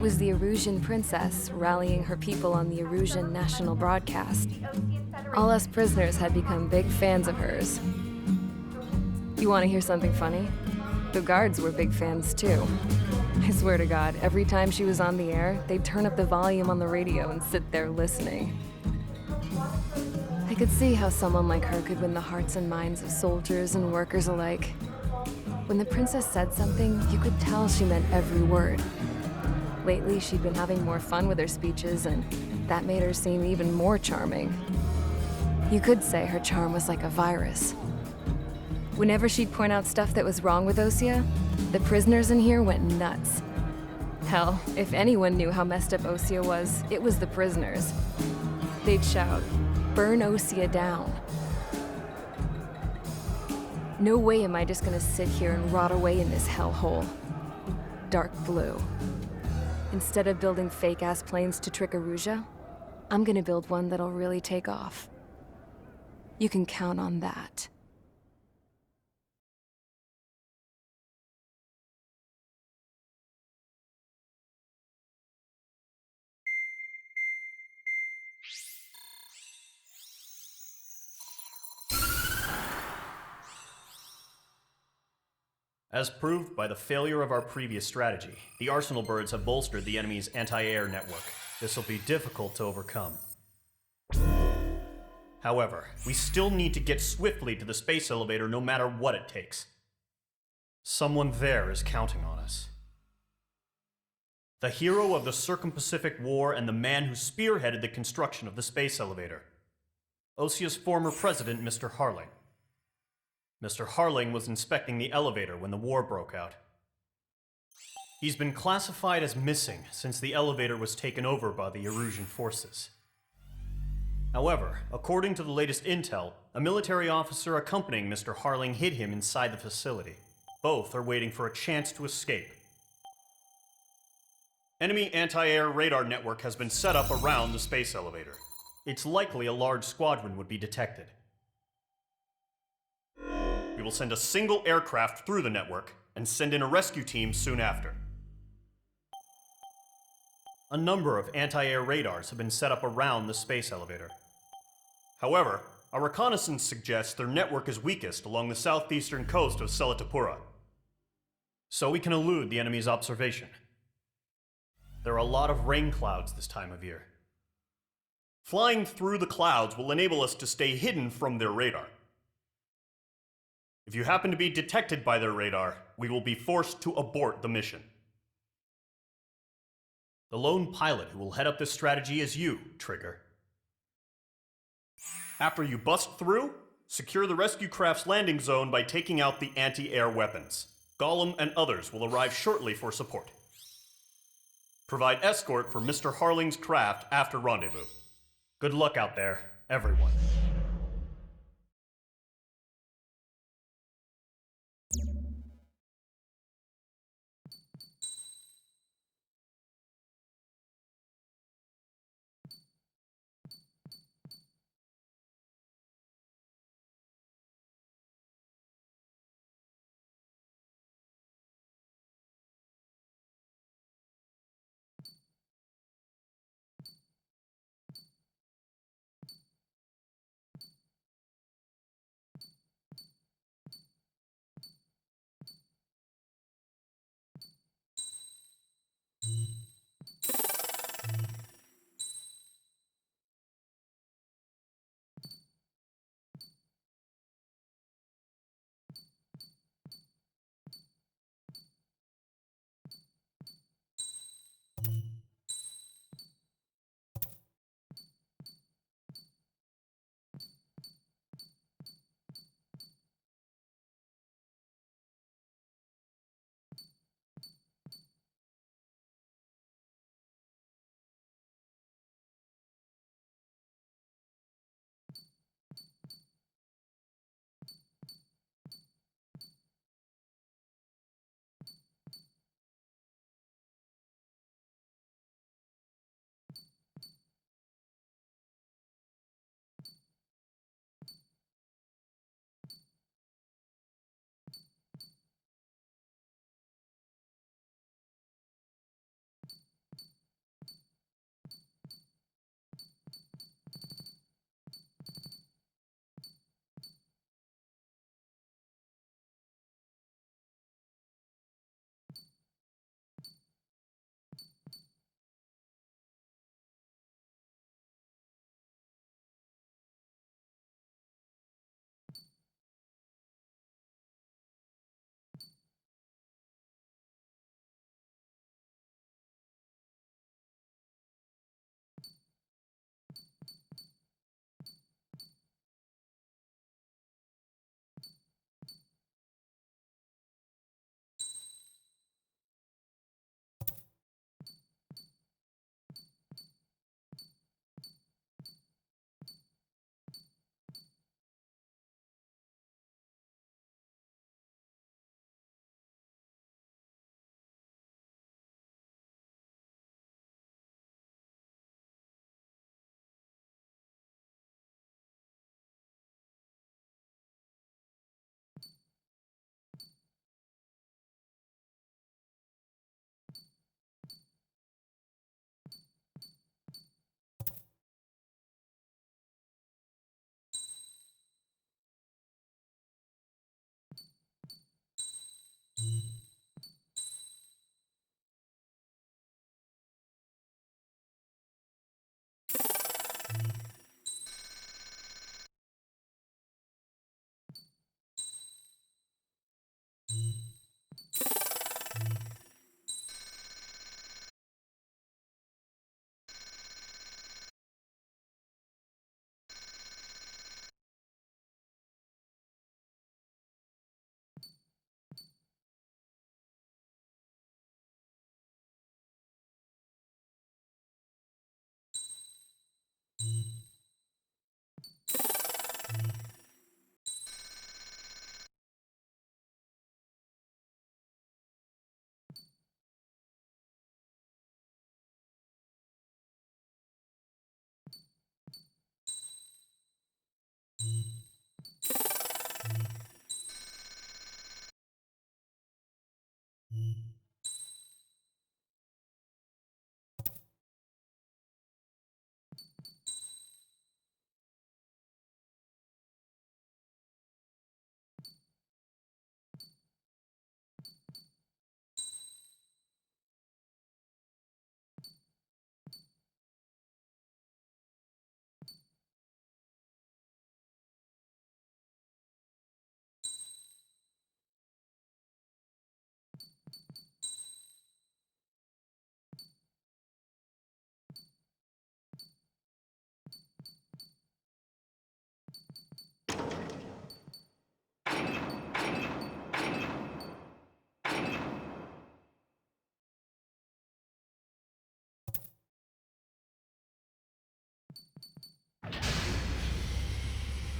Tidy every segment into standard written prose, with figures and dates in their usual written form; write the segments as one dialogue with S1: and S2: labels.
S1: Was the Erusian princess rallying her people on the Erusian national broadcast. All us prisoners had become big fans of hers. You want to hear something funny? The guards were big fans too. I swear to God, every time she was on the air, they'd turn up the volume on the radio and sit there listening. I could see how someone like her could win the hearts and minds of soldiers and workers alike. When the princess said something, you could tell she meant every word. Lately, she'd been having more fun with her speeches, and that made her seem even more charming. You could say her charm was like a virus. Whenever she'd point out stuff that was wrong with Osea, the prisoners in here went nuts. Hell, if anyone knew how messed up Osea was, it was the prisoners. They'd shout, "Burn Osea down." No way am I just gonna sit here and rot away in this hellhole. Dark blue. Instead of building fake-ass planes to trick Erusia, I'm gonna build one that'll really take off. You can count on that.
S2: As proved by the failure of our previous strategy, the Arsenal birds have bolstered the enemy's anti-air network. This will be difficult to overcome. However, we still need to get swiftly to the space elevator no matter what it takes. Someone there is counting on us. The hero of the Circum-Pacific War and the man who spearheaded the construction of the space elevator. Osea's former president, Mr. Harling. Mr. Harling was inspecting the elevator when the war broke out. He's been classified as missing since the elevator was taken over by the Erusian forces. However, according to the latest intel, a military officer accompanying Mr. Harling hid him inside the facility. Both are waiting for a chance to escape. Enemy anti-air radar network has been set up around the space elevator. It's likely a large squadron would be detected. We will send a single aircraft through the network and send in a rescue team soon after. A number of anti-air radars have been set up around the space elevator. However, our reconnaissance suggests their network is weakest along the southeastern coast of Selatapura, so we can elude the enemy's observation. There are a lot of rain clouds this time of year. Flying through the clouds will enable us to stay hidden from their radar. If you happen to be detected by their radar, we will be forced to abort the mission. The lone pilot who will head up this strategy is you, Trigger. After you bust through, secure the rescue craft's landing zone by taking out the anti-air weapons. Gollum and others will arrive shortly for support. Provide escort for Mr. Harling's craft after rendezvous. Good luck out there, everyone.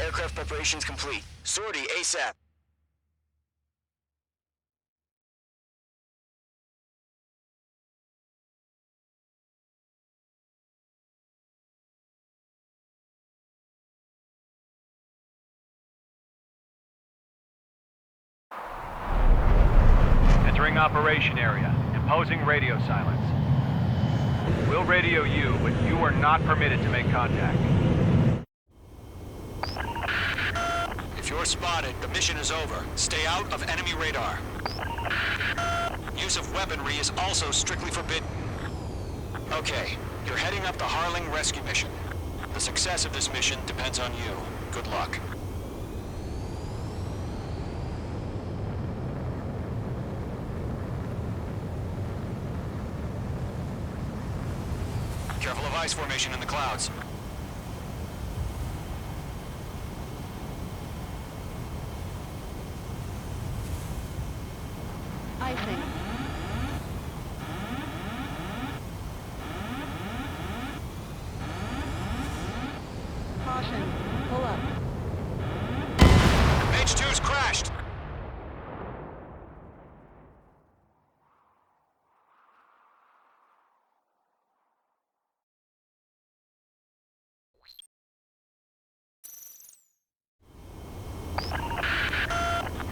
S3: Aircraft preparations complete. Sortie ASAP.
S4: Entering operation area. Imposing radio silence. We'll radio you, but you are not permitted to make contact.
S3: If you're spotted, the mission is over. Stay out of enemy radar. Use of weaponry is also strictly forbidden. Okay, you're heading up the Harling rescue mission. The success of this mission depends on you. Good luck. Careful of ice formation in the clouds.
S5: Icing. Caution. Pull up.
S3: H2's crashed!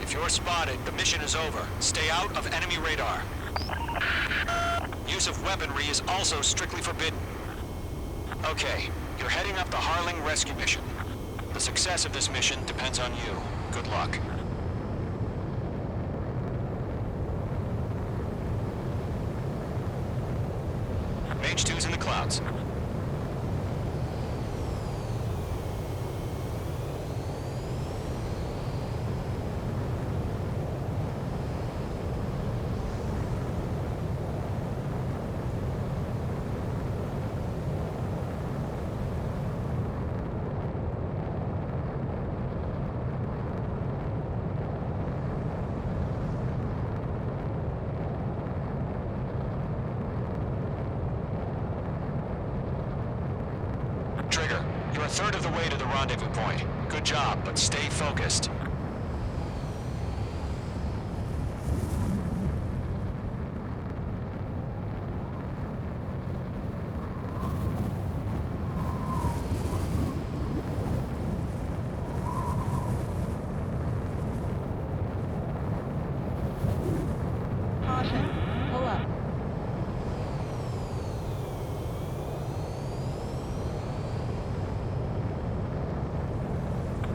S3: If you're spotted, the mission is over. Stay out of enemy radar. Use of weaponry is also strictly forbidden. Okay, you're heading up the Harling rescue mission. The success of this mission depends on you. Good luck. Mage 2's in the clouds. Trigger, you're a third of the way to the rendezvous point. Good job, but stay focused.
S5: Caution. Pull up.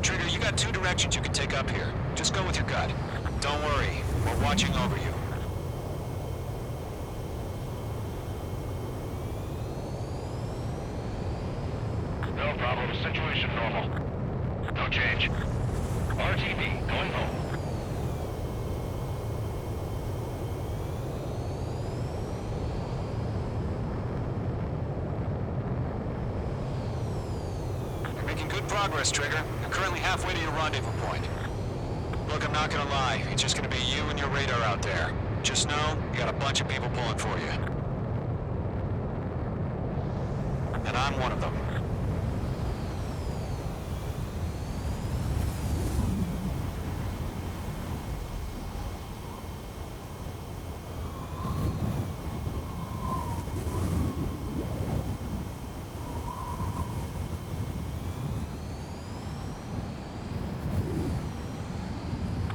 S3: Trigger, you got two directions you can take up here. Just go with your gut. Don't worry, we're watching over you.
S4: No problem. Situation normal. No change. RTB, going home.
S3: You're making good progress, Trigger. You're currently halfway to your rendezvous point. Look, I'm not gonna lie. It's just gonna be you and your radar out there. Just know, you got a bunch of people pulling for you. And I'm one of them.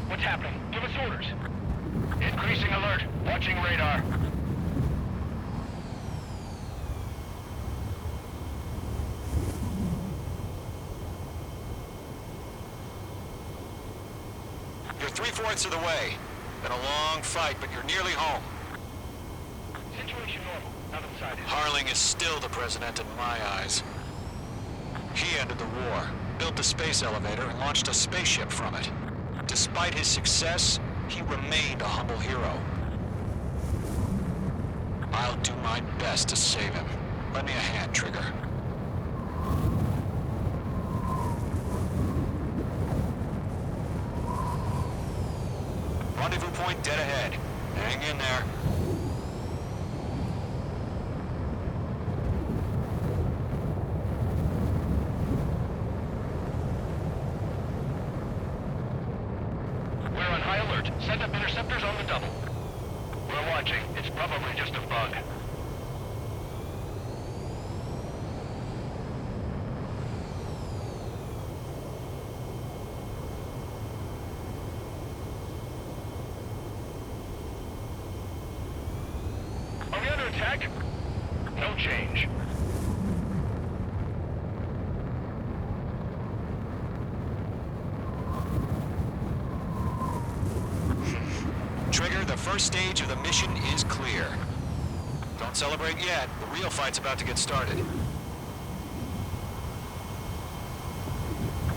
S4: What's happening? Give us orders. Increasing alert. Watching radar.
S3: You're 3/4 of the way. Been a long fight, but you're nearly home.
S4: Situation normal. Nothing sighted.
S3: Harling is still the president in my eyes. He ended the war, built the space elevator, and launched a spaceship from it. Despite his success, he remained a humble hero. I'll do my best to save him. Lend me a hand, Trigger. Rendezvous point dead ahead. Hang in there.
S4: Probably just a bug. Are we under attack? No change.
S3: Trigger, the first stage of the mission is clear. Don't celebrate yet. The real fight's about to get started.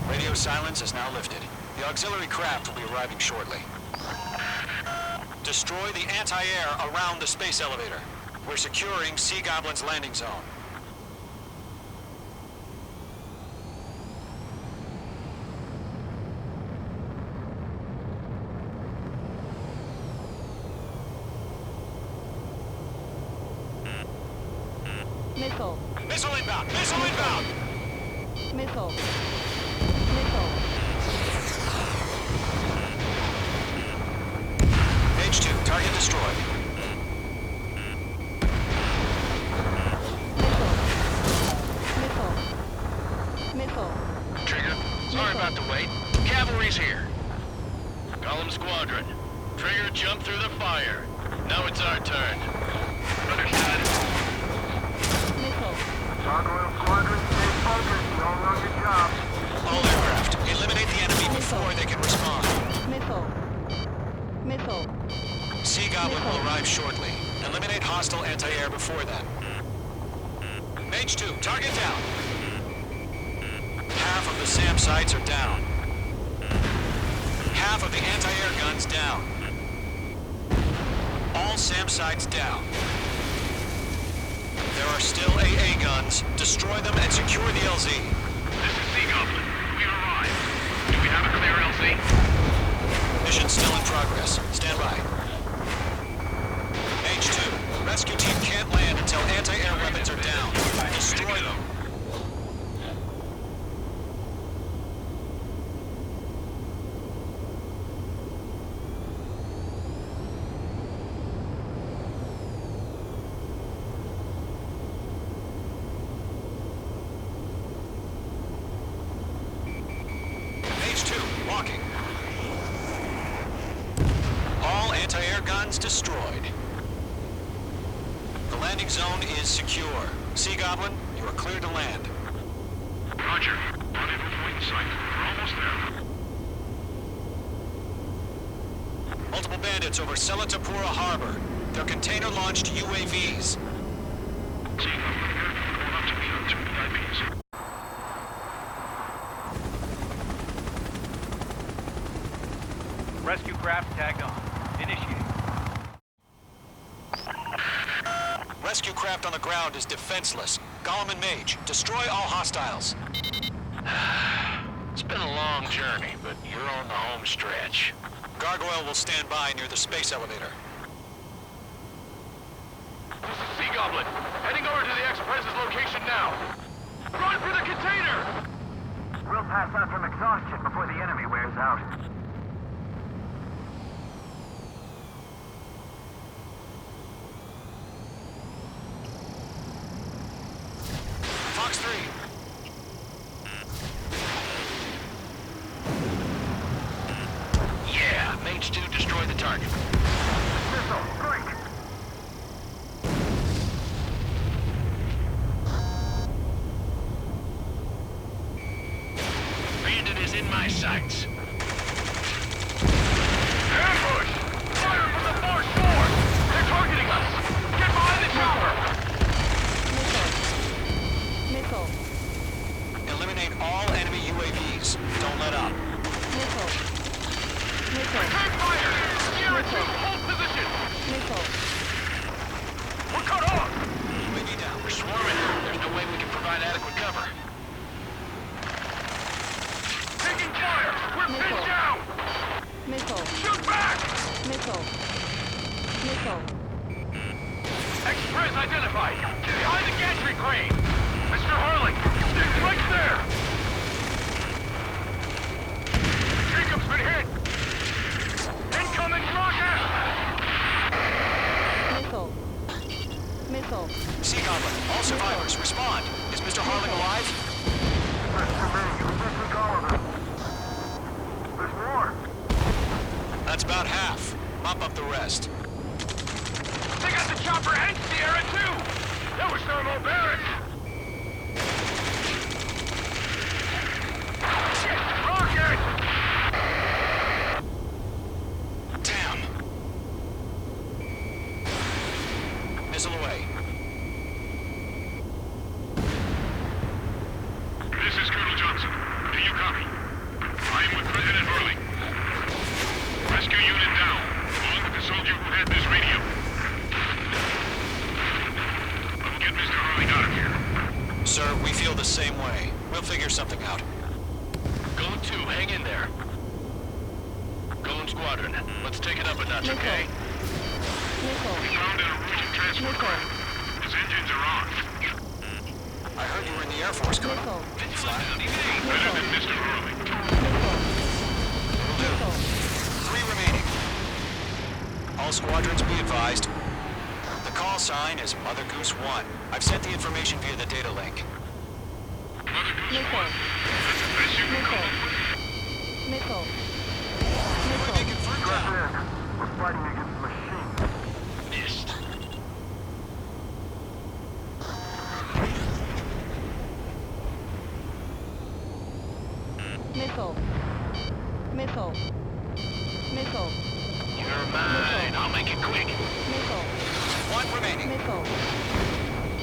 S3: Radio silence is now lifted. The auxiliary craft will be arriving shortly. Destroy the anti-air around the space elevator. We're securing Sea Goblin's landing zone.
S5: Missile.
S3: Missile inbound! Missile inbound!
S5: Missile. Missile.
S3: H2, target destroyed.
S5: Missile. Missile.
S4: Trigger, sorry about the wait. Cavalry's here. Golem Squadron. Trigger jumped through the fire. Now it's our turn. Understood.
S5: Missile.
S6: Gargoyle Squadron, stay focused. You're on your job.
S3: All aircraft, eliminate the enemy before they can respond.
S5: Missile. Missile.
S3: Sea Goblin will arrive shortly. Eliminate hostile anti-air before then. Mage 2, target down. Half of the SAM sites are down. Half of the anti-air guns down. All SAM sites down. There are still AA guns. Destroy them and secure the LZ.
S4: This is Sea Goblin. We've arrived. Do we have a clear LZ?
S3: Mission still in progress. Stand by. H2, rescue team can't land until anti-air weapons are down. Destroy them. H2, walking. All anti-air guns destroyed. The landing zone is secure. Sea Goblin, you are clear to land.
S4: Roger. Rendezvous point sight. We're almost there.
S3: Multiple bandits over Selatapura Harbor. They're container-launched UAVs.
S4: Sea Goblin here. Going up to meet our two VIPs. Rescue craft tagged on. Initiate.
S3: Rescue craft on the ground is defenseless. Golem and Mage, destroy all hostiles.
S4: It's been a long journey, but you're on the home stretch.
S3: Gargoyle will stand by near the space elevator.
S4: This is Sea Goblin. Heading over to the Express's location now. Run for the container!
S6: We'll pass out from exhaustion before the enemy wears out.
S3: Fox 3.
S4: Yeah, Mage 2 destroy the target.
S6: Missile, strike!
S4: Bandit is in my sights. Ambush! Fire from the far shore! They're targeting us! Get behind the chopper!
S5: Missile.
S3: Eliminate all enemy UAVs. Don't let up.
S5: Missile. Missile.
S4: Return fire! Sierra 2, hold position!
S5: Missile.
S4: We're cut off!
S3: UAV down.
S4: We're swarming. There's no way we can provide adequate cover. Taking fire! We're pinned down!
S5: Missile.
S4: Shoot back!
S5: Missile. Missile.
S4: Express identified! Behind the gantry crane! Mr. Harling! It's right there! Jacob's been hit! Incoming rocket!
S5: Missile. Missile.
S3: Sea Goblin, all survivors, respond. Is Mr. Harling alive?
S6: There's too many. We can't take all of them. There's more.
S3: That's about half. Mop up the rest.
S4: They got the chopper and Sierra, too! That was thermal barracks! Shit! Rocket!
S3: Damn. Missile away.
S4: This is Colonel Johnson. Do you copy? I am with President Harling. Rescue unit down, along with the soldier who had this radio. I'll get Mr. Harling out of here.
S3: Sir, we feel the same way. We'll figure something out.
S4: Golem 2, hang in there. Golem Squadron, let's take it up a notch, okay?
S5: Missile.
S4: We found an Erusian transport
S5: Missile.
S4: craft. His engines are on.
S3: I heard you were in the Air Force, Colonel.
S5: Missile.
S3: Can you fly?
S4: Better than Mr. Harling.
S3: Will do. 3 remaining. All squadrons be advised. The call sign is Mother Goose 1. I've sent the information via the data link.
S4: Mother Goose
S5: Missile.
S4: 1. That's the best you can call it.
S5: Missile.
S3: UAV
S5: Missile.
S3: confirmed
S6: Strap
S3: down.
S6: in. We're fighting against machines.
S4: Missed.
S5: Missile. Missile. Missile.
S4: You're mine. I'll make it quick.
S5: Missile.
S3: 1 remaining.
S5: Missile.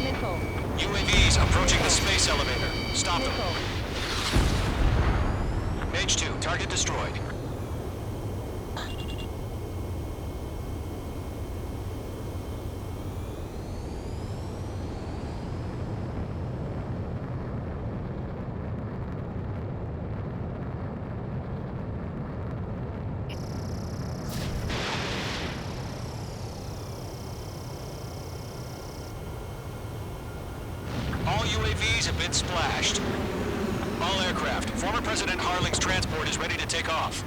S5: Missile.
S3: UAVs approaching the space elevator. Stop them.
S5: Missile.
S3: Mage 2, target destroyed. All UAVs have been splashed. All aircraft, former President Harling's transport is ready to take off.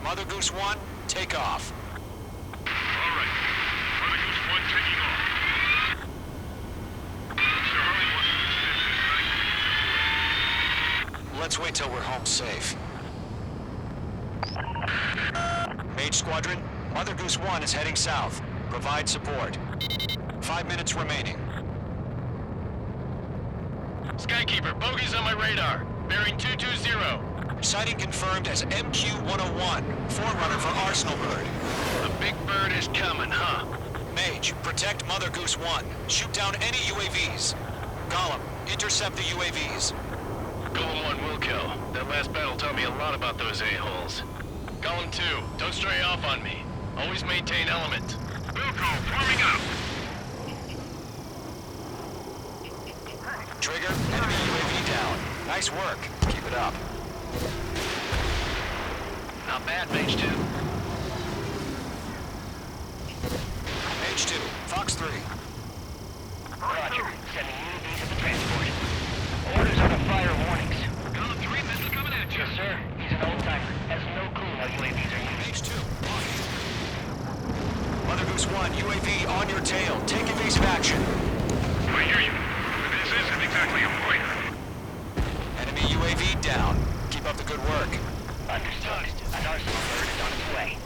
S3: Mother Goose 1, take off.
S4: All right. Mother Goose 1 taking off. Mr. Harling wants to spend this night.
S3: Let's wait till we're home safe. Mage Squadron, Mother Goose 1 is heading south. Provide support. 5 minutes remaining.
S4: Skykeeper, bogeys on my radar. Bearing 220.
S3: Sighting confirmed as MQ-101, forerunner for Arsenal Bird.
S4: The big bird is coming, huh?
S3: Mage, protect Mother Goose 1. Shoot down any UAVs. Gollum, intercept the UAVs.
S4: Golem 1 will kill. That last battle taught me a lot about those a-holes. Golem 2, don't stray off on me. Always maintain element. Wilco, forming up.
S3: Trigger, enemy UAV down. Nice work. Keep it up.
S4: Not bad, Mage 2.
S3: Mage 2, Fox 3.
S7: Roger. Sending UAVs to the transport. Orders are to fire warnings.
S4: Golem 3, missile coming at you.
S7: Yes, sir. He's an old-timer. Has no clue how UAVs are used.
S3: Mage 2, locked. Mother Goose 1, UAV on your tail. Take evasive action.
S4: I hear you. This isn't exactly a fighter.
S3: Enemy UAV down. Keep up the good work.
S7: Understood. An Arsenal bird is on its way.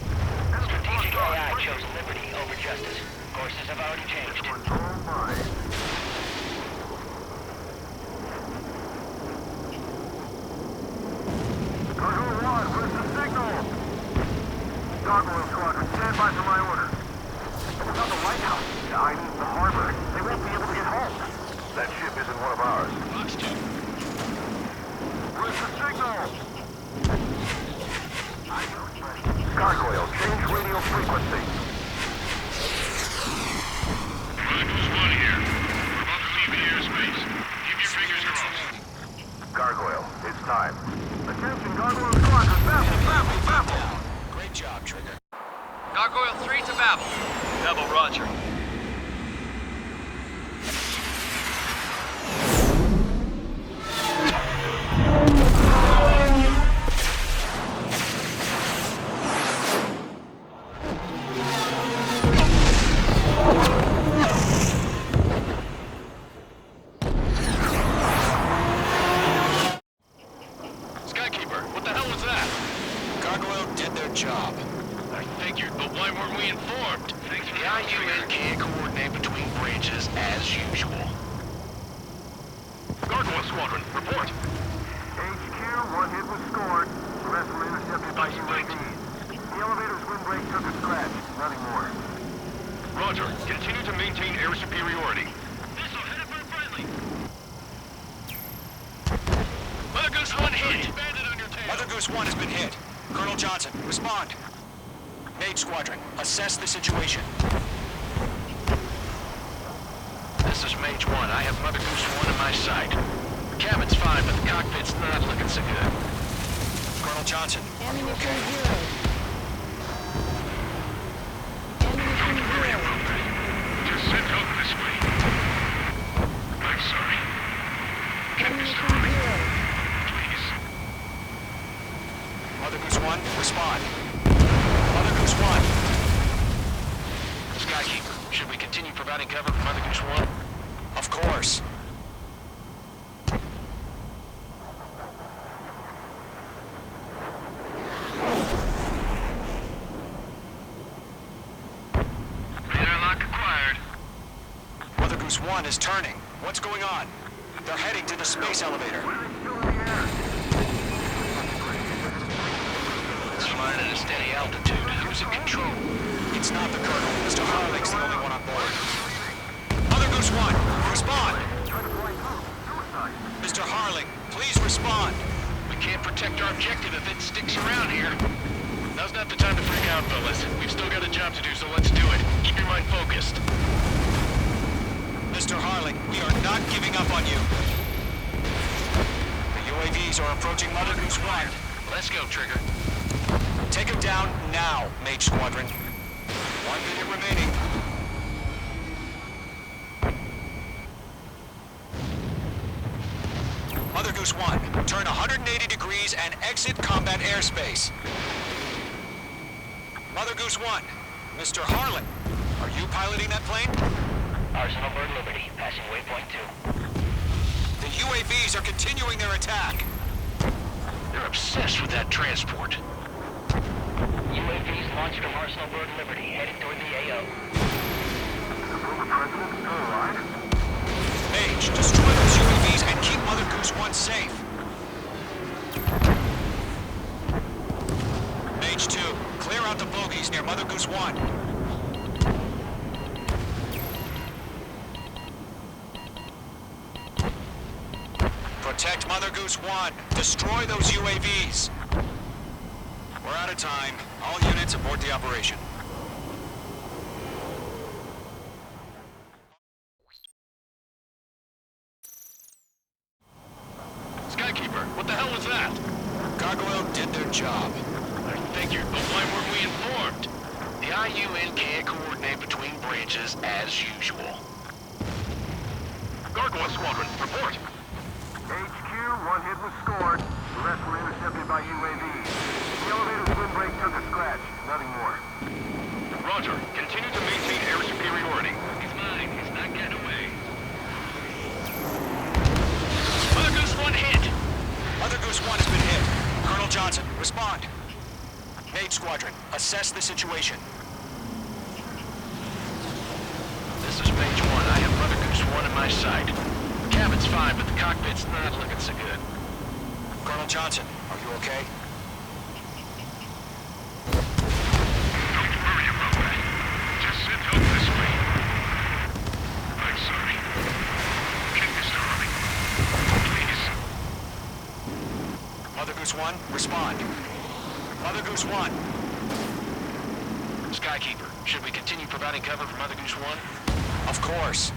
S7: Strategic AI chose liberty over justice. Courses have already changed.
S6: One's all mine. Cargo 1, where's the signal? Gargoyle Squadron, stand by for my orders. It was on the White House. Yeah, I mean the harbor.
S4: Squadron, report.
S6: HQ, one hit was scored. The rest were intercepted by UAVs. The elevator's windbreak took a scratch. Nothing more.
S4: Roger. Continue to maintain air superiority. Missile headed for friendly. Mother Goose 1 hit. Bandit on your tail.
S3: Mother Goose 1 has been hit. Colonel Johnson, respond. Mage Squadron, assess the situation.
S4: This is Mage 1. I have Mother Goose 1 in my sight. The cabin's fine, but the cockpit's not looking so good.
S3: Colonel Johnson, are you
S5: Ammunition
S3: okay?
S5: zero. Ammunition zero.
S4: Just send help this way. I'm sorry.
S5: Ammunition zero.
S4: Please.
S3: Mother Goose 1, respond. Mother Goose 1.
S4: Skykeeper, should we continue providing cover for Mother Goose 1?
S3: Of course.
S4: Radar lock acquired.
S3: Mother Goose 1 is turning. What's going on? They're heading to the space elevator.
S4: It's flying at a steady altitude. Who's in control?
S3: It's not the Colonel. Mr. Harling's the only one on board. Mother Goose 1, respond! Mr. Harling, please respond.
S4: We can't protect our objective if it sticks around here. Now's not the time to freak out, fellas. We've still got a job to do, so let's do it. Keep your mind focused.
S3: Mr. Harling, we are not giving up on you. The UAVs are approaching Mother Goose 1.
S4: Let's go, Trigger.
S3: Take him down now, Mage Squadron. 1 minute remaining. Mother Goose 1, turn 180 degrees and exit combat airspace. Mother Goose 1, Mr. Harlan, are you piloting that plane?
S7: Arsenal Bird Liberty, passing waypoint 2.
S3: The UAVs are continuing their attack.
S4: They're obsessed with that transport.
S7: UAVs launched from Arsenal Bird Liberty, heading toward the AO.
S3: Mage, destroy those UAVs and keep Mother Goose 1 safe. Mage 2, clear out the bogies near Mother Goose 1. Protect Mother Goose 1. Destroy those UAVs. We're out of time. All units abort the operation.
S4: Skykeeper, what the hell was that?
S3: Gargoyle did their job.
S4: I figured, but why weren't we informed? The IUN can't coordinate between branches as usual. Gargoyle Squadron, report.
S6: HQ, one hit was scored. The rest were intercepted by UAVs. The elevator's windbreak took a scratch. Nothing more.
S4: Roger. Continue to maintain air superiority. He's mine. He's not getting away. Mother Goose 1 hit!
S3: Mother Goose 1 has been hit. Colonel Johnson, respond. Mage Squadron, assess the situation.
S4: This is Mage 1. I have Mother Goose 1 in my sight. The cabin's fine, but the cockpit's not looking so good.
S3: Colonel Johnson, are you okay?
S4: Don't worry about that. Just send help this way. I'm sorry. Get Mr. Harley. Please.
S3: Mother Goose 1, respond. Mother Goose 1.
S4: Skykeeper, should we continue providing cover for Mother Goose 1?
S3: Of course.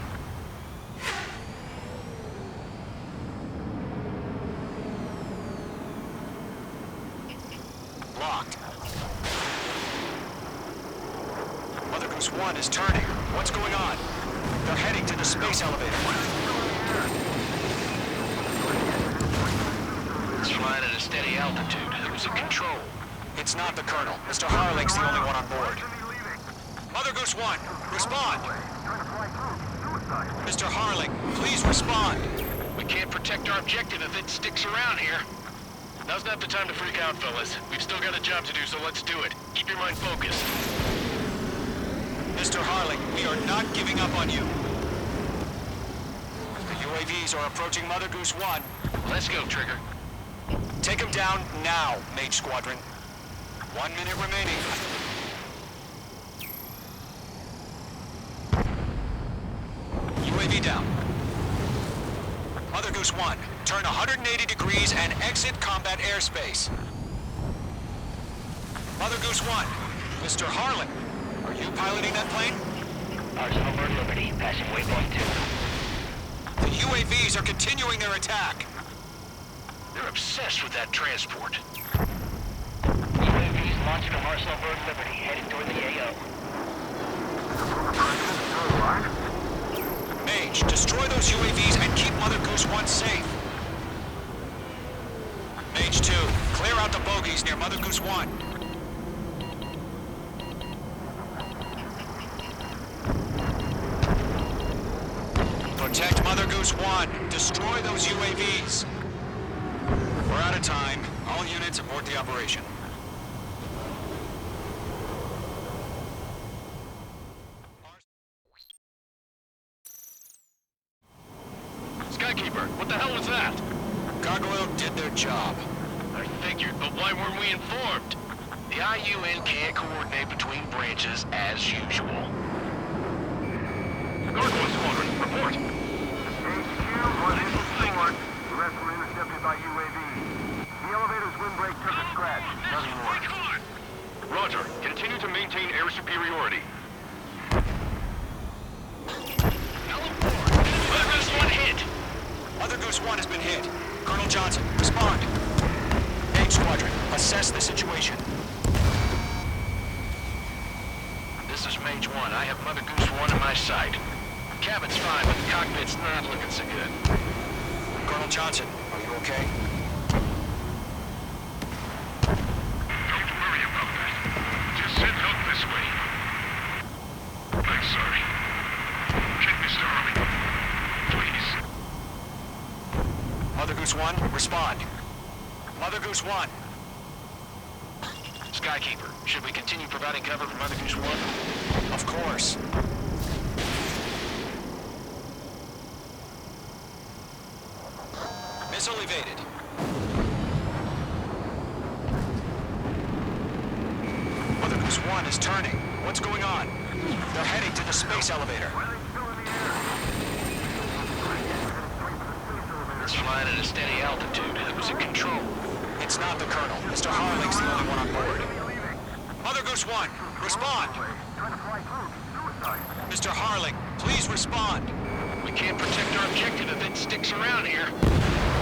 S3: Locked. Mother Goose 1 is turning. What's going on? They're heading to the space elevator.
S4: It's flying at a steady altitude. Who's in control?
S3: It's not the Colonel. Mr. Harling's the only one on board. Mother Goose 1, respond! Mr. Harling, please respond!
S4: We can't protect our objective if it sticks around here. Now's not the time to freak out, fellas. We've still got a job to do, so let's do it. Keep your mind focused.
S3: Mr. Harling, we are not giving up on you. The UAVs UAVs are approaching Mother Goose 1.
S7: Let's go, Trigger.
S3: Take them down now, Mage Squadron. 1 minute remaining. UAV down. Mother Goose 1, turn 180 degrees and exit combat airspace. Mother Goose 1, Mr. Harlan, are you piloting that plane?
S7: Arsenal Bird Liberty, passing waypoint 2.
S3: The UAVs are continuing their attack.
S7: They're obsessed with that transport. UAVs launched from Arsenal Bird Liberty, headed toward the AO.
S3: Mage, destroy those UAVs and keep Mother Goose 1 safe. Mage 2, clear out the bogies near Mother Goose 1. Protect Mother Goose 1. Destroy those UAVs. We're out of time. All units abort the operation.
S4: Skykeeper, what the hell was that?
S3: Gargoyle did their job.
S4: I figured, but why weren't we informed?
S7: The IUN can't coordinate between branches as usual.
S4: Gargoyle Squadron, report.
S6: HQ, one hit was scored. The rest were intercepted by UAV. The elevator's windbreak took a scratch. Nothing more.
S4: Roger. Continue to maintain air superiority.
S7: Mother Goose 1 hit!
S3: Mother Goose 1 has been hit. Colonel Johnson, respond. Mage Squadron, assess the situation.
S7: This is Mage 1. I have Mother Goose 1 in my sight. Cabin's fine, but the cockpit's not looking so good.
S3: Colonel Johnson, are you okay?
S4: Don't worry about that. Just send help this way. I'm sorry. Check Mr. Harley. Please.
S3: Mother Goose 1, respond. Mother Goose 1.
S7: Skykeeper, should we continue providing cover for Mother Goose 1?
S3: Of course. Missile evaded. Mother Goose 1 is turning. What's going on? They're heading to the space elevator.
S7: It's flying at a steady altitude. It was at control.
S3: It's not the Colonel. Mr. Harling's the only one on board. Mother Goose 1, respond. Mr. Harling, please respond.
S7: We can't protect our objective if it sticks around here.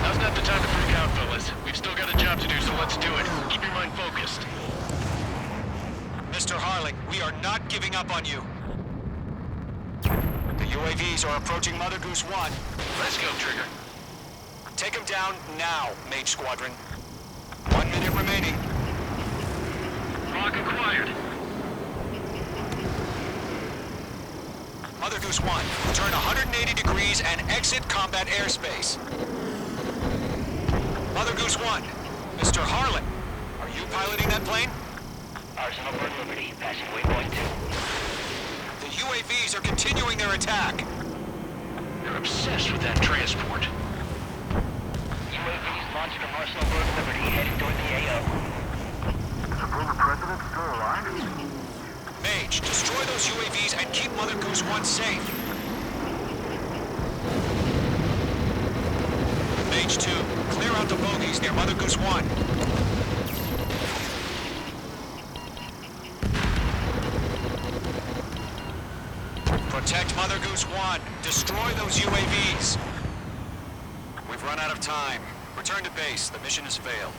S7: Now's not the time to freak out, fellas. We've still got a job to do, so let's do it. Keep your mind focused.
S3: Mr. Harling, we are not giving up on you. The UAVs are approaching Mother Goose 1.
S7: Let's go, Trigger.
S3: Take them down now, Mage Squadron. 1 minute remaining.
S4: Lock acquired.
S3: Mother Goose 1, turn 180 degrees and exit combat airspace. Mother Goose 1, Mr. Harlan, are you piloting that plane?
S7: Arsenal Bird Liberty, passing waypoint 2.
S3: The UAVs are continuing their attack.
S7: They're obsessed with that transport. UAVs launched from Arsenal Bird Liberty, heading toward the AO.
S6: Is the former president still alive?
S3: Mage, destroy those UAVs and keep Mother Goose 1 safe. Mage 2, clear out the bogies near Mother Goose 1. Protect Mother Goose 1. Destroy those UAVs. We've run out of time. Return to base. The mission has failed.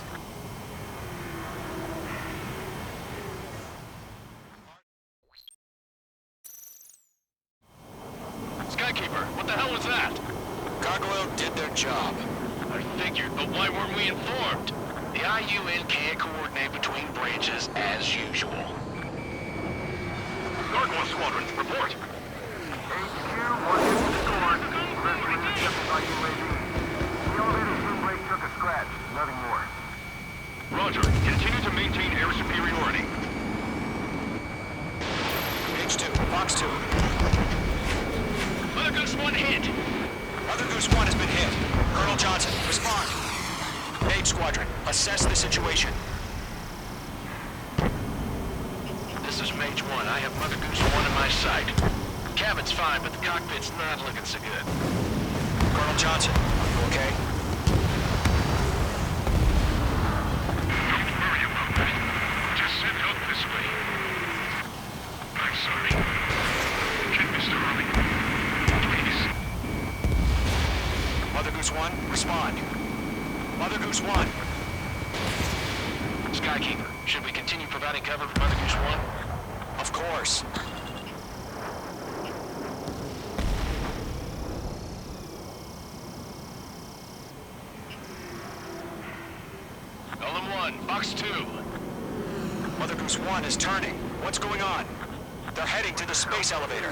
S4: Skykeeper, what the hell was that?
S3: Gargoyle did their job.
S4: I figured, but why weren't we informed?
S7: The IUN can't coordinate between branches as usual.
S4: Gargoyle Squadron, report.
S6: HQ, one hit was scored. The rest were intercepted by UAV. The elevator's windbreak took a scratch. Nothing more.
S4: Roger. Continue to maintain air superiority.
S3: H2, Fox 2.
S7: Mother Goose 1 hit!
S3: Mother Goose 1 has been hit. Colonel Johnson, respond. Mage Squadron, assess the situation.
S7: This is Mage 1. I have Mother Goose 1 in my sight. Cabin's fine, but the cockpit's not looking so good.
S3: Colonel Johnson, are you okay?
S4: Don't worry about that. Just send help this way. I'm sorry. Get Mr. Harling. Please.
S3: Mother Goose 1, respond. Mother Goose 1.
S7: Skykeeper, should we continue providing cover for Mother Goose 1?
S3: Of course.
S7: Golem 1, Box 2.
S3: Mother Goose 1 is turning. What's going on? They're heading to the space elevator.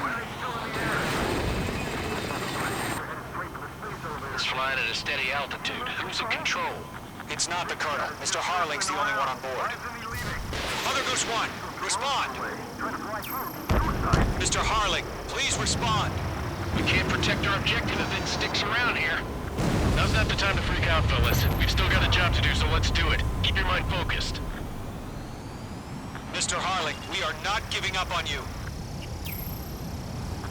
S7: It's flying at a steady altitude. Who's in control?
S3: It's not the Colonel. Mr. Harling's the only one on board. Mother Goose 1, respond! Mr. Harling, please respond!
S7: We can't protect our objective if it sticks around here. Now's not the time to freak out, fellas. We've still got a job to do, so let's do it. Keep your mind focused.
S3: Mr. Harling, we are not giving up on you.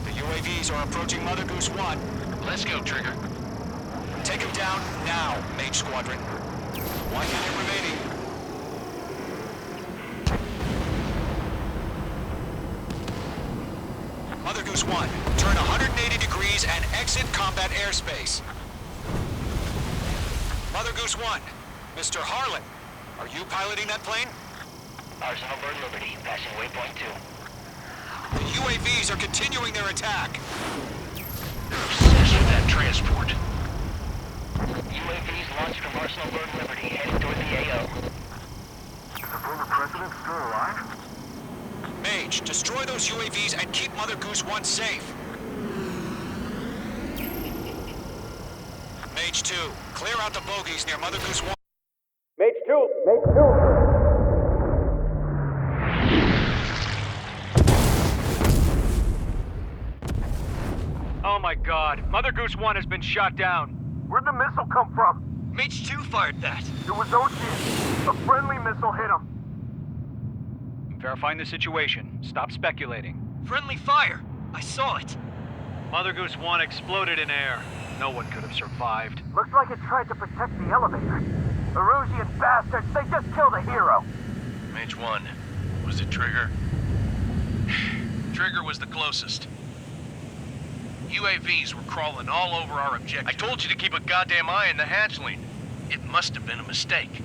S3: The UAVs are approaching Mother Goose 1.
S7: Let's go, Trigger.
S3: Take him down now, Mage Squadron. One unit remaining. Mother Goose 1, turn 180 degrees and exit combat airspace. Mother Goose 1, Mr. Harlan, are you piloting that plane?
S8: Arsenal Bird Liberty, passing waypoint 2.
S3: The UAVs are continuing their attack.
S7: Obsessed with that transport.
S8: UAVs launched from Arsenal Bird Liberty, heading toward the AO.
S6: Is the former president still alive?
S3: Mage, destroy those UAVs and keep Mother Goose 1 safe. Mage 2, clear out the bogies near Mother Goose 1.
S6: Mage 2! Mage 2!
S9: Oh my god, Mother Goose 1 has been shot down.
S6: Where'd the missile come from?
S3: Mage 2 fired that.
S6: It was Ocean. A friendly missile hit him.
S9: Verifying the situation. Stop speculating.
S3: Friendly fire. I saw it.
S9: Mother Goose 1 exploded in air. No one could have survived.
S6: Looks like it tried to protect the elevator. Erusian bastards, they just killed a hero.
S7: Mage 1, was it Trigger? Trigger was the closest. UAVs were crawling all over our objective. I told you to keep a goddamn eye on the hatchling. It must have been a mistake.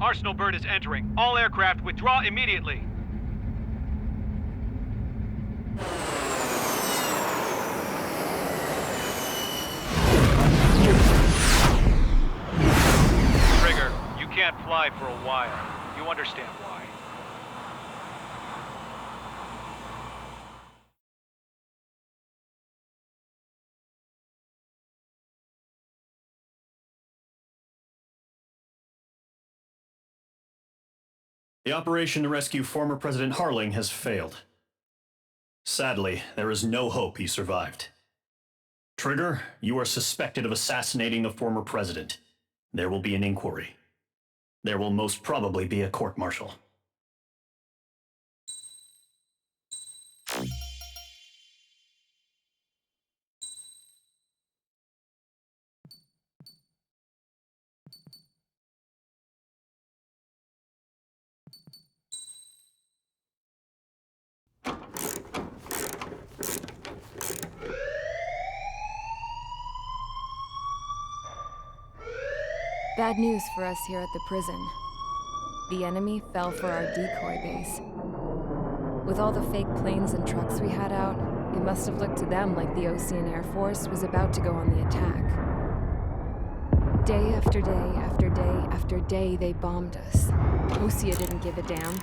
S9: Arsenal Bird is entering. All aircraft withdraw immediately. Trigger, you can't fly for a while. You understand why.
S2: The operation to rescue former President Harling has failed. Sadly, there is no hope he survived. Trigger, you are suspected of assassinating the former president. There will be an inquiry. There will most probably be a court-martial.
S1: Bad news for us here at the prison. The enemy fell for our decoy base. With all the fake planes and trucks we had out, it must have looked to them like the Ocean Air Force was about to go on the attack. Day after day after day after day, they bombed us. Osea didn't give a damn.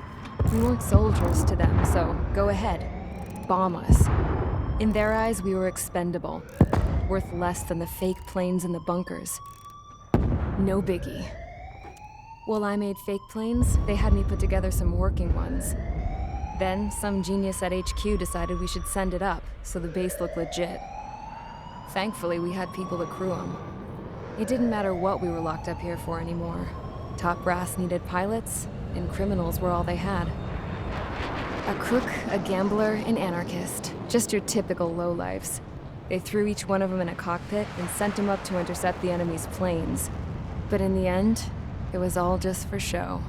S1: We weren't soldiers to them, so go ahead. Bomb us. In their eyes, we were expendable. Worth less than the fake planes in the bunkers. No biggie. While I made fake planes, they had me put together some working ones. Then, some genius at HQ decided we should send it up, so the base looked legit. Thankfully, we had people to crew him. It didn't matter what we were locked up here for anymore. Top brass needed pilots, and criminals were all they had. A crook, a gambler, an anarchist. Just your typical lowlifes. They threw each one of them in a cockpit and sent them up to intercept the enemy's planes. But in the end, it was all just for show.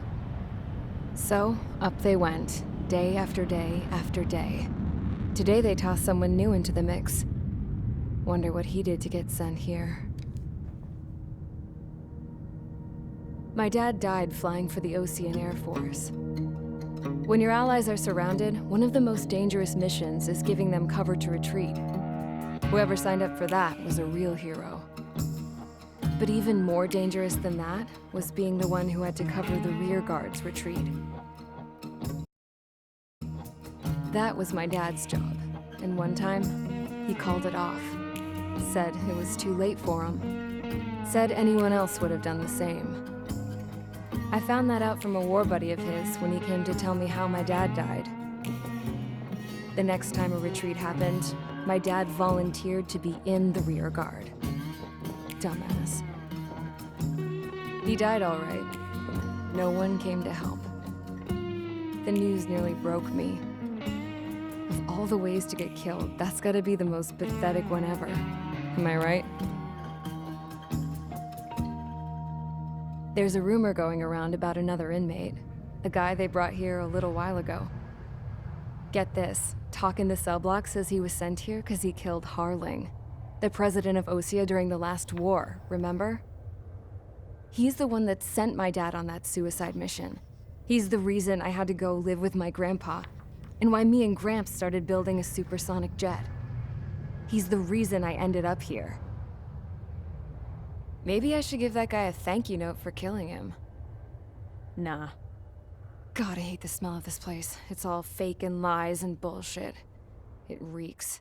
S1: So, up they went, day after day after day. Today they tossed someone new into the mix. Wonder what he did to get sent here. My dad died flying for the Ocean Air Force. When your allies are surrounded, one of the most dangerous missions is giving them cover to retreat. Whoever signed up for that was a real hero. But even more dangerous than that was being the one who had to cover the rear guard's retreat. That was my dad's job, and one time, he called it off. Said it was too late for him. Said anyone else would have done the same. I found that out from a war buddy of his when he came to tell me how my dad died. The next time a retreat happened, my dad volunteered to be in the rear guard. Dumbass. He died all right. No one came to help. The news nearly broke me. Of all the ways to get killed, that's gotta be the most pathetic one ever. Am I right? There's a rumor going around about another inmate. A guy they brought here a little while ago. Get this, Talk in the cell block says he was sent here because he killed Harling, the president of Osea during the last war, remember? He's the one that sent my dad on that suicide mission. He's the reason I had to go live with my grandpa, and why me and Gramps started building a supersonic jet. He's the reason I ended up here. Maybe I should give that guy a thank you note for killing him. Nah. God, I hate the smell of this place. It's all fake and lies and bullshit. It reeks.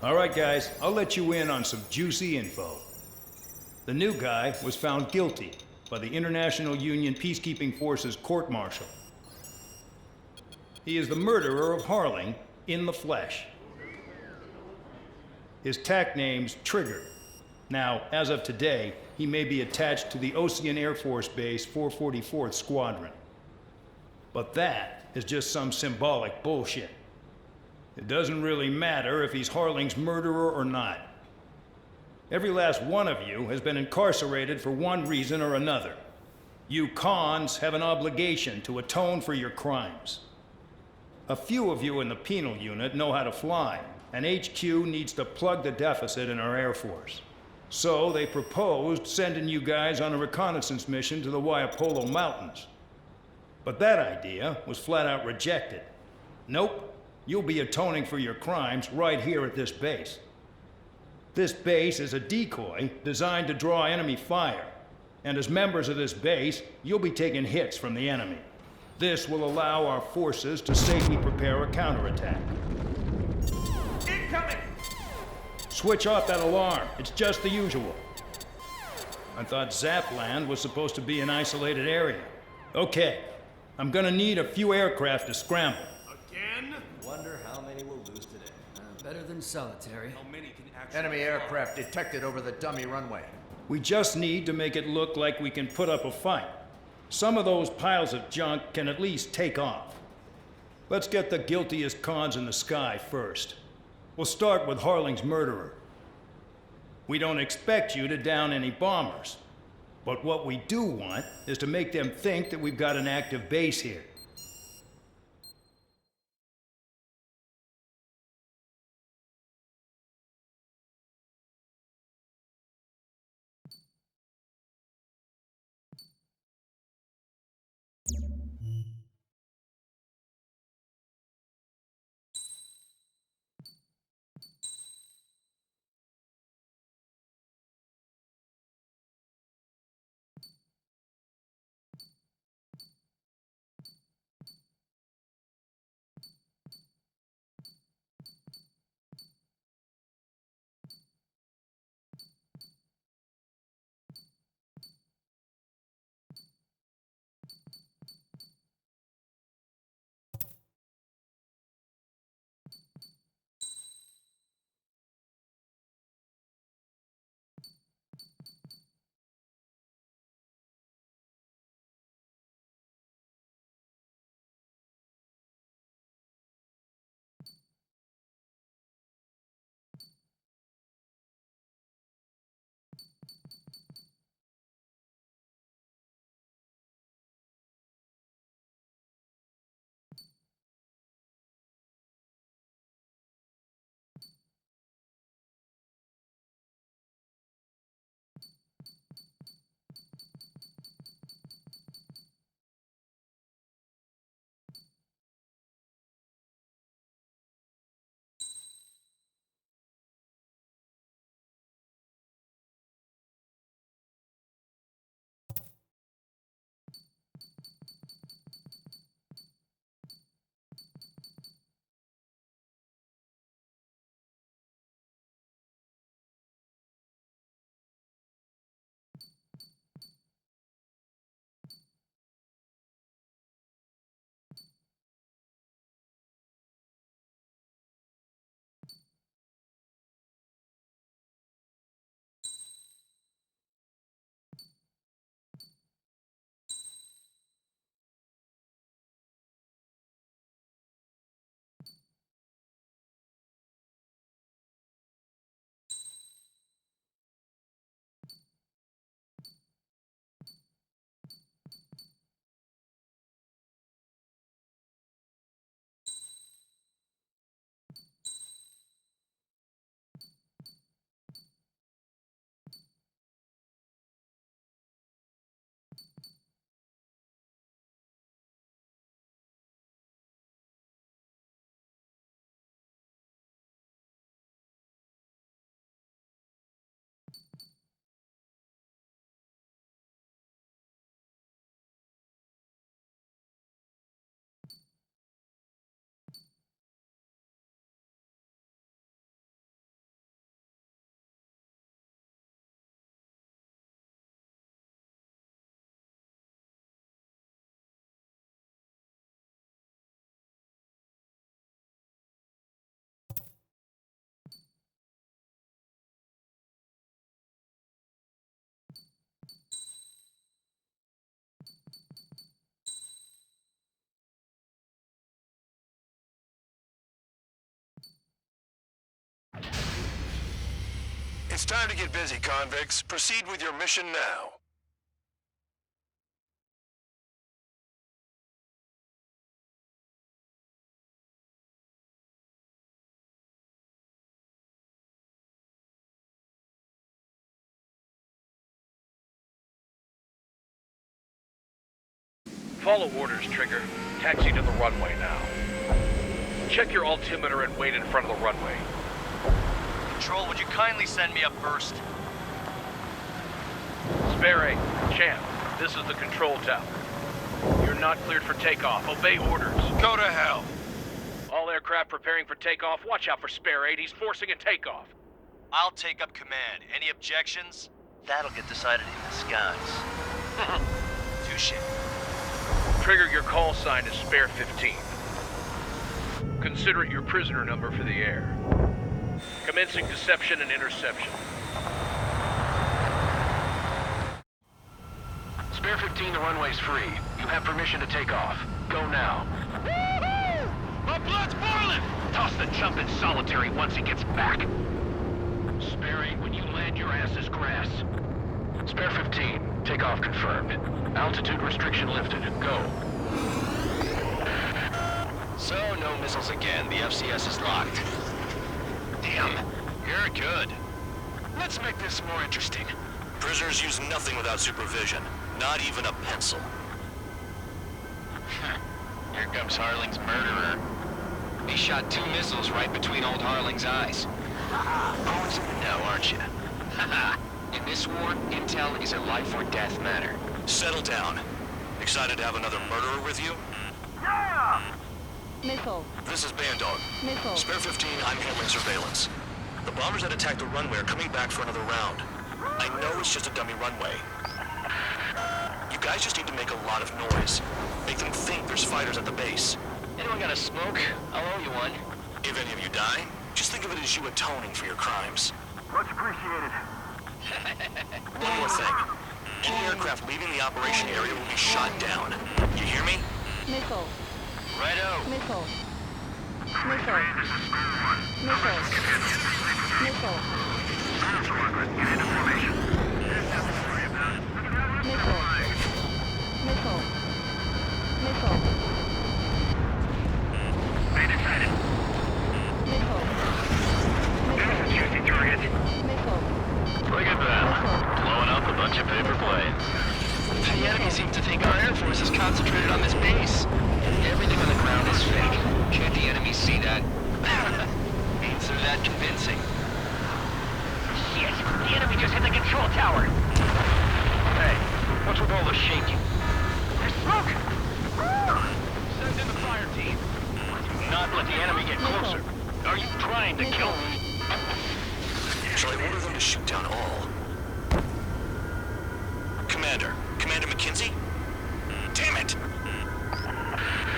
S10: All right, guys, I'll let you in on some juicy info. The new guy was found guilty by the International Union Peacekeeping Forces court-martial. He is the murderer of Harling in the flesh. His tack name's Trigger. Now, as of today, he may be attached to the Ocean Air Force Base 444th Squadron. But that is just some symbolic bullshit. It doesn't really matter if he's Harling's murderer or not. Every last one of you has been incarcerated for one reason or another. You cons have an obligation to atone for your crimes. A few of you in the penal unit know how to fly, and HQ needs to plug the deficit in our Air Force. So they proposed sending you guys on a reconnaissance mission to the Waiapolo Mountains. But that idea was flat out rejected. Nope, you'll be atoning for your crimes right here at this base. This base is a decoy designed to draw enemy fire, and as members of this base, you'll be taking hits from the enemy. This will allow our forces to safely prepare a counterattack.
S6: Incoming!
S10: Switch off that alarm. It's just the usual. I thought Zapland was supposed to be an isolated area. Okay, I'm gonna need a few aircraft to scramble.
S6: Again?
S11: Wonder how many we'll lose today.
S12: Better than solitary.
S6: How many can actually...
S11: Enemy aircraft detected over the dummy runway.
S10: We just need to make it look like we can put up a fight. Some of those piles of junk can at least take off. Let's get the guiltiest cons in the sky first. We'll start with Harling's murderer. We don't expect you to down any bombers. But what we do want is to make them think that we've got an active base here.
S7: It's time to get busy, convicts. Proceed with your mission now.
S9: Follow orders, Trigger. Taxi to the runway now. Check your altimeter and wait in front of the runway.
S13: Control, would you kindly send me up first?
S9: Spare 8, Champ, this is the control tower. You're not cleared for takeoff. Obey orders.
S7: Go to hell.
S9: All aircraft preparing for takeoff. Watch out for Spare 8. He's forcing a takeoff.
S13: I'll take up command. Any objections? That'll get decided in the skies. Touche.
S9: Trigger, your call sign is Spare 15. Consider it your prisoner number for the air. Commencing deception and interception.
S7: Spare 15, the runway's free. You have permission to take off. Go now. Woo-hoo! My blood's boiling! Toss the chump in solitary once he gets back. Spare 8, when you land, your ass is grass. Spare 15, takeoff confirmed. Altitude restriction lifted. Go.
S3: So, no missiles again. The FCS is locked. Damn, you're good.
S7: Let's make this more interesting.
S3: Prisoners use nothing without supervision. Not even a pencil. Here comes Harling's murderer. He shot 2 missiles right between old Harling's eyes. Bones in the know, aren't you? In this war, intel is a life or death matter. Settle down. Excited to have another murderer with you?
S6: Yeah!
S5: Missile.
S3: This is Bandog.
S5: Missile.
S3: Spare 15, I'm handling surveillance. The bombers that attacked the runway are coming back for another round. I know it's just a dummy runway. You guys just need to make a lot of noise. Make them think there's fighters at the base. Anyone got a smoke? I'll owe you one. If any of you die, just think of it as you atoning for your crimes.
S6: Much appreciated.
S3: One more thing. Any aircraft leaving the operation area will be shot down. You hear me?
S5: Missile.
S3: Righto.
S5: Missile. Missile. Missile. Missile. Missile. Missile. Missile.
S6: Bandit sighted.
S5: Missile.
S6: There's a juicy target.
S5: Missile.
S7: Look at that. Blowing up a bunch of paper planes.
S3: The enemy seems to think our Air Force is concentrated on this base. Everything on the ground is fake. Can't the enemy see that? Means they're that convincing.
S8: Shit! The enemy just hit the control tower!
S7: Hey, what's with all the shaking?
S8: There's smoke!
S7: Send in the fire team. Do not let the enemy get closer. Are you trying to kill me?
S3: Shall I order them to shoot down all? Commander McKenzie? Damn it!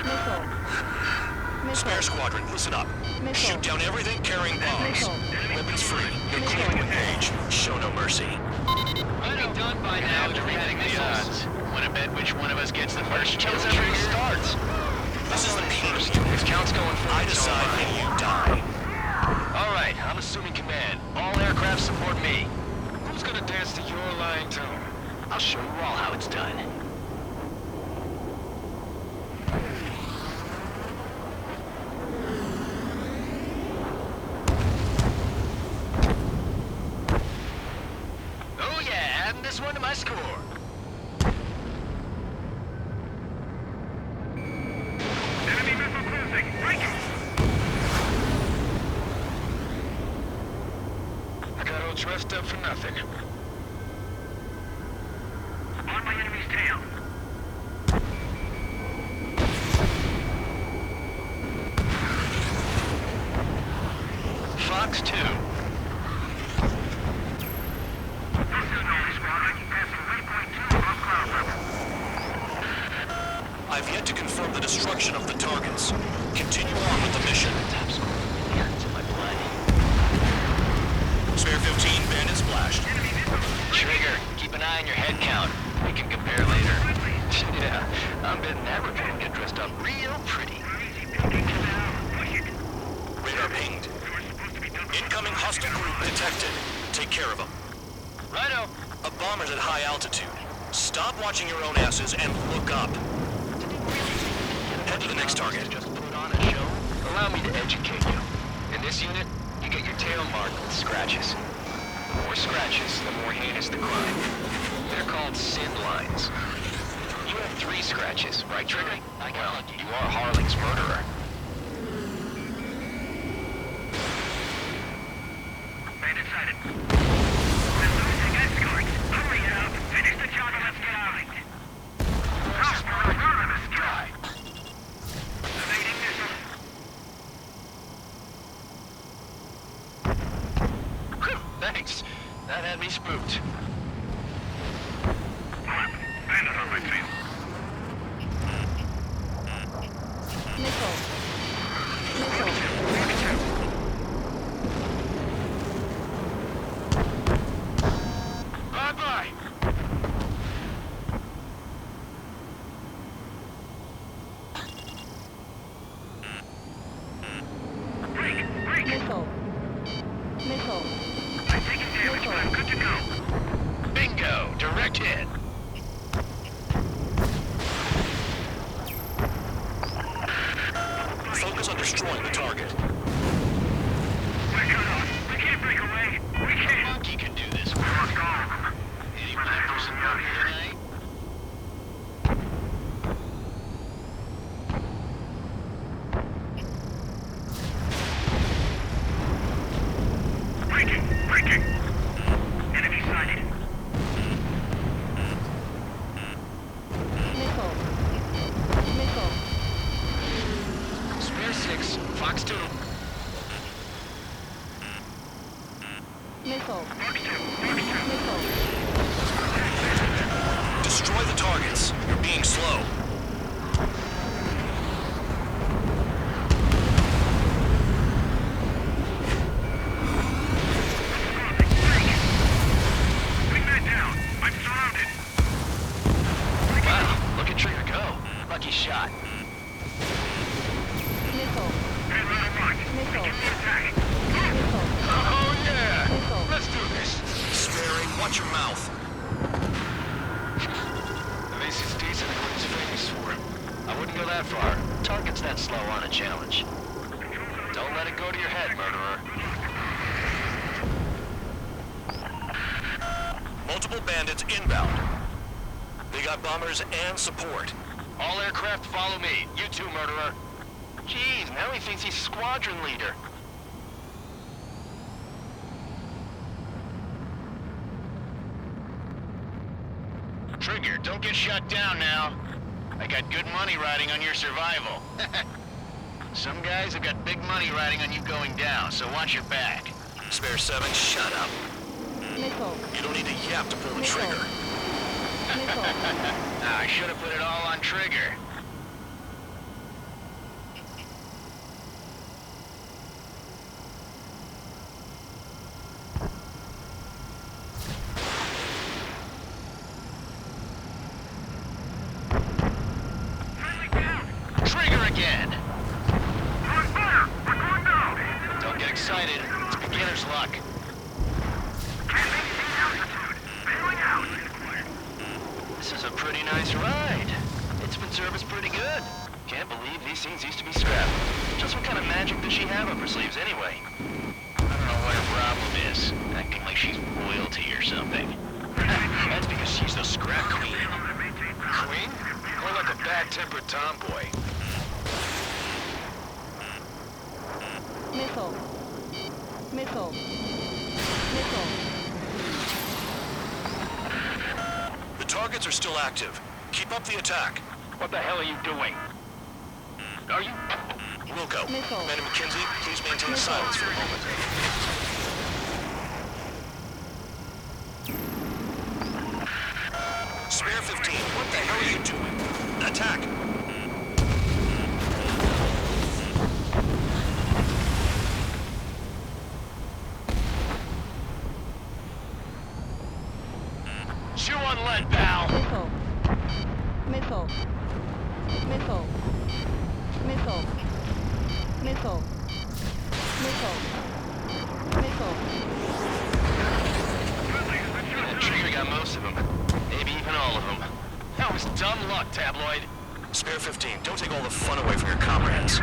S5: Missile. Missile.
S3: Spare squadron, listen up.
S5: Missile.
S3: Shoot down everything carrying bombs.
S5: Missile.
S3: Weapons free. You're clear with Page. Show no mercy. I'd be done by now to rethink the odds. Want to bet which one of us gets the first kill trigger starts? This is the first. If count's going for I decide when you die. All right, I'm assuming command. All aircraft support me. Who's gonna dance to your lying tune? I'll show you all how it's done. Oh yeah, adding this one to my score.
S7: dressed up for nothing.
S4: On my enemy's tail.
S13: Fox 2.
S4: This is Navy Squadron. Passing waypoint 2 above cloud level.
S3: I've yet to confirm the destruction of the targets. Continue on with the mission. Spare 15, bandit splashed.
S7: Trigger, keep an eye on your head count. We can compare later. Yeah, I'm betting that repair can get dressed up real pretty.
S3: Radar pinged. Incoming hostile group detected. Take care of them.
S7: Righto.
S3: A bomber's at high altitude. Stop watching your own asses and look up. Head to the next target.
S7: Just put on a show. Allow me to educate you. In this unit, you get your tail marked with scratches. The more scratches, the more heinous the crime. They're called sin lines. You have 3 scratches, right, Trigger? Well, you are Harling's murderer.
S4: Bandit sighted. We're losing escorts. Hurry up. Finish the job and let's get out. Hostile in the sky. Evading missile.
S7: Whew, thanks. That had me spooked.
S4: Bandit on my tail.
S5: Missile. Missile.
S7: Bye-bye.
S5: Missile. Missile.
S4: I'm taking damage, but I'm good to go.
S7: Bingo! Direct hit.
S3: Focus on destroying the target.
S4: We're cut off. We can't break away. We can't.
S7: Monkey can do this.
S4: We lost all of them.
S7: Any black person out here tonight?
S4: Breaking! Breaking! Enemy sighted.
S5: Missile. Missile.
S7: Spare 6, Fox 2.
S5: Missile.
S4: Fox 2. Fox 2.
S5: Missile.
S3: Destroy the targets. You're being slow.
S4: Wingman down. I'm surrounded.
S7: Wow, look at Trigger go. Lucky shot.
S5: Missile.
S4: Head right on mark.
S5: Missile.
S4: Begin the attack.
S5: Missile.
S7: Oh yeah!
S5: Missile.
S7: Let's do this.
S3: Sparing, watch your mouth.
S7: At least he's decent at what he's famous for. I wouldn't go that far. Target's that slow on a challenge. Don't let it go to your head, murderer.
S3: Multiple bandits inbound. They got bombers and support.
S7: All aircraft follow me. You too, murderer. Jeez, now he thinks he's squadron leader. Trigger, don't get shut down now. I got good money riding on your survival. Some guys have got big money riding on you going down, so watch your back.
S3: Spare 7, shut up.
S5: Missile.
S3: You don't need to yap to pull the trigger.
S5: Missile.
S7: I should have put it all on Trigger. Trigger again!
S4: On fire! We're going down!
S7: Don't get excited. It's beginner's luck.
S4: Can't maintain altitude. Bailing out!
S7: This is a pretty nice ride. It's been serviced pretty good. Can't believe these things used to be scrapped. Just what kind of magic does she have up her sleeves anyway? I don't know what her problem is. Acting like she's royalty or something. That's because she's the scrap queen. Queen? More like a bad-tempered tomboy.
S5: Missile. Missile. Missile.
S3: targets are still active. Keep up the attack.
S7: What the hell are you doing? Are you...
S3: Wilco,
S5: Missile.
S3: Commander McKenzie, please maintain silence for a moment. Spare 15, what the hell are you doing? Attack!
S7: Chew on lead, pal!
S5: Missile. Missile. Missile. Missile. Missile. Missile.
S13: Trigger got most of them. Maybe even all of them.
S7: That was dumb luck, Tabloid.
S3: Spare 15, don't take all the fun away from your comrades.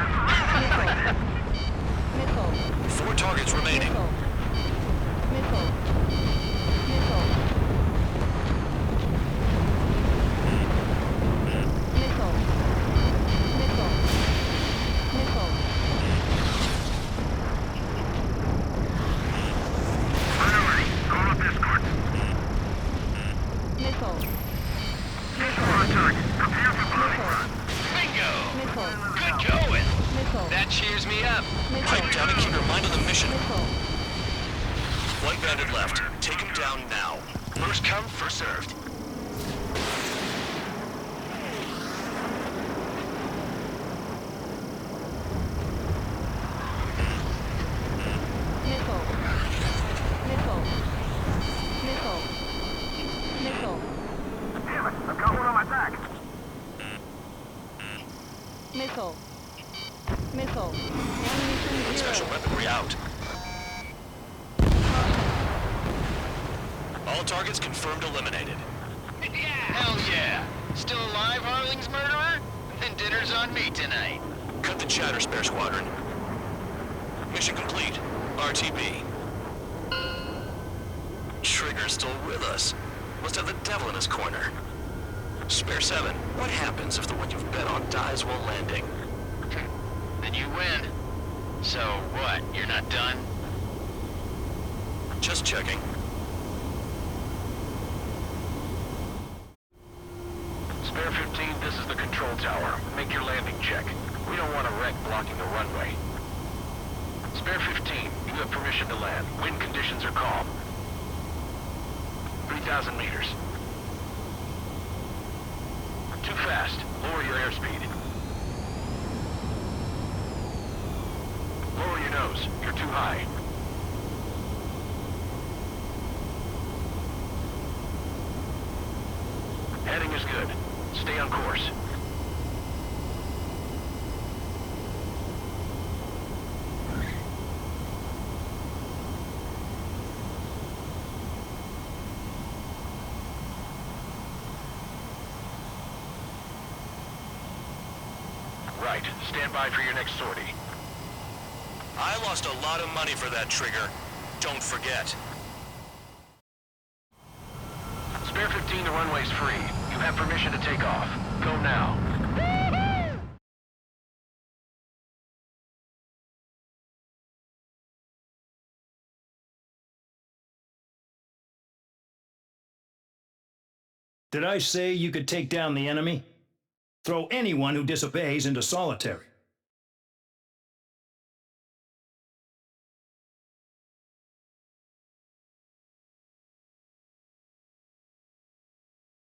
S5: Missile.
S3: 4 targets remaining.
S5: Missile. Missile. Missile. Missile. Missile. Missile.
S6: Priority. Call up escort.
S5: Missile.
S6: Visual on target. Prepare for bombing run.
S7: Bingo!
S5: Missile.
S7: Good going!
S5: Missile.
S7: That cheers me up.
S3: Pipe down and keep your mind on the mission.
S5: Missile.
S3: 1 bandit left. Take him down now.
S7: First come, first served.
S5: Missile. Missile. Missile. Missile.
S6: Damn it, I've got one on my back.
S5: Missile. Missile. Ammunition
S3: Special
S5: 0.
S3: weaponry out. All targets confirmed eliminated.
S7: Hell yeah! Still alive, Harling's murderer? Then dinner's on me tonight.
S3: Cut the chatter, Spare Squadron. Mission complete. RTB. Trigger's still with us. Must have the devil in his corner. Spare 7, what happens if the one you've bet on dies while landing?
S7: Then you win. So what, you're not done?
S3: Just checking.
S7: Spare 15, this is the control tower. Make your landing check. We don't want a wreck blocking the runway. Spare 15, you have permission to land. Wind conditions are calm. 3,000 meters. Too fast. Lower your airspeed. Lower your nose. You're too high. Heading is good. Stay on course. Right. Stand by for your next sortie.
S3: I lost a lot of money for that Trigger. Don't forget.
S7: Spare 15, the runway's free. You have permission to take off. Go now.
S10: Did I say you could take down the enemy? Throw anyone who disobeys into solitary.